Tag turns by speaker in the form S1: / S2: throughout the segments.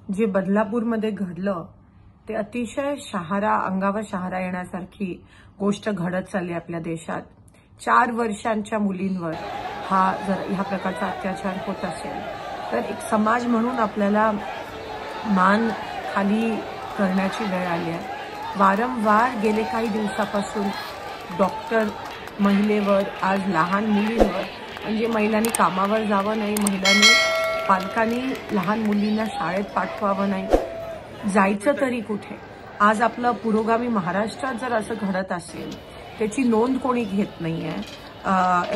S1: जे बदलापूरमध्ये घडलं ते अतिशय अंगावर शहारा येण्यासारखी गोष्ट घडत चालली आपल्या देशात। 4 वर्षांच्या मुलींवर जर ह्या प्रकारचा अत्याचार होत असेल तर एक समाज म्हणून आपल्याला मान खाली करण्याची वेळ आली आहे। वारंवार गेले काही दिवसापासून डॉक्टर महिलेवर, आज लहान मुलींवर, म्हणजे महिलांनी कामावर जावं नाही, पालकांनी लहान मुलींना शाळेत पाठवावं नाही, जायचं तरी कुठे। आज आपलं पुरोगामी महाराष्ट्रात जर असं घडत असेल त्याची नोंद कोणी घेत नाहीये।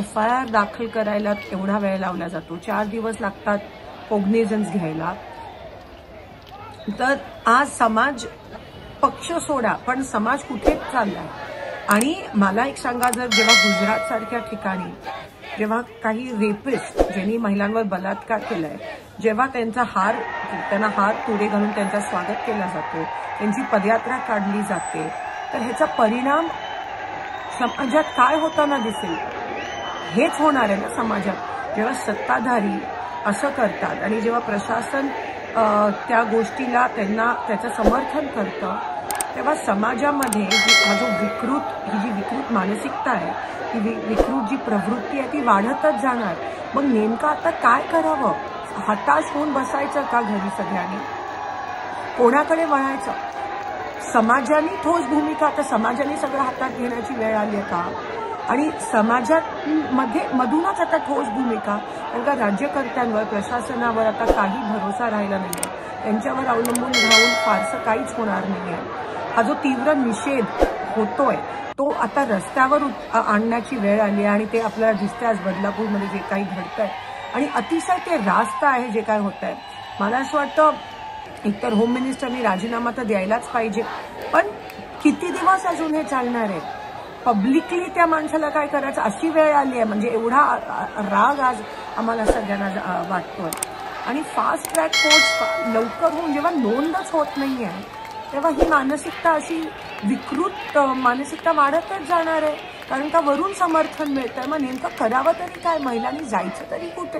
S1: FIR दाखल करायला एवढा वेळ लावला जातो, 4 दिवस लागतात कॉग्निझन्स घ्यायला। तर आज समाज पक्ष सोडा पण समाज कुठे चाललाय। आणि मला एक सांगा, जेव्हा गुजरात सारख्या ठिकाणी जेव्हा काही रेपिस्ट ज्यांनी महिलांवर बलात्कार केलाय, जेव्हा त्यांना हार तुरे घालून त्यांचं स्वागत केलं जातो, त्यांची पदयात्रा काढली जाते, तर ह्याचा परिणाम समाजात काय होताना दिसेल? हेच होणार आहे ना समाजात। जेव्हा सत्ताधारी असं करतात आणि जेव्हा प्रशासन त्या गोष्टीला त्याचं समर्थन करतं, तेव्हा समाजामध्ये ही जी विकृत मानसिकता आहे, ही विकृत जी प्रवृत्ती आहे ती वाढतच जाणार। मग नेमकं आता काय करावं? हताश होऊन बसायचं का घरी सगळ्यांनी? कोणाकडे वळायचं? समाजाने ठोस भूमिका, आता समाजाने सगळं हातात घेण्याची वेळ आली आहे का? आणि मधूनच आता ठोस भूमिका, कारण का राज्यकर्त्यांवर, प्रशासनावर आता काही भरोसा राहिला नाही, त्यांच्यावर अवलंबून राहून फारसं काहीच होणार नाहीये। हा जो तीव्र निषेध होतोय तो आता रस्त्यावर आणण्याची वेळ आली आहे आणि ते आपल्याला दिसतंय आज बदलापूरमध्ये जे काही घडतंय आणि अतिशय ते रास्त आहे जे काय होतंय। मला असं वाटतं एकतर होम मिनिस्टरनी राजीनामा तर द्यायलाच पाहिजे, पण किती दिवस अजून हे चालणार आहे? पब्लिकली त्या माणसाला काय करायचं अशी वेळ आली आहे, म्हणजे एवढा राग आज आम्हाला सगळ्यांना वाटतोय। आणि फास्ट ट्रॅक कोर्ट्स लवकर होऊन जेव्हा नोंदच होत नाहीये तेव्हा ही मानसिकता, अशी विकृत मानसिकता वाढतच जाणार आहे, कारण का वरून समर्थन मिळतंय। मग नेमकं करावं तरी काय? महिलांनी जायचं तरी कुठे?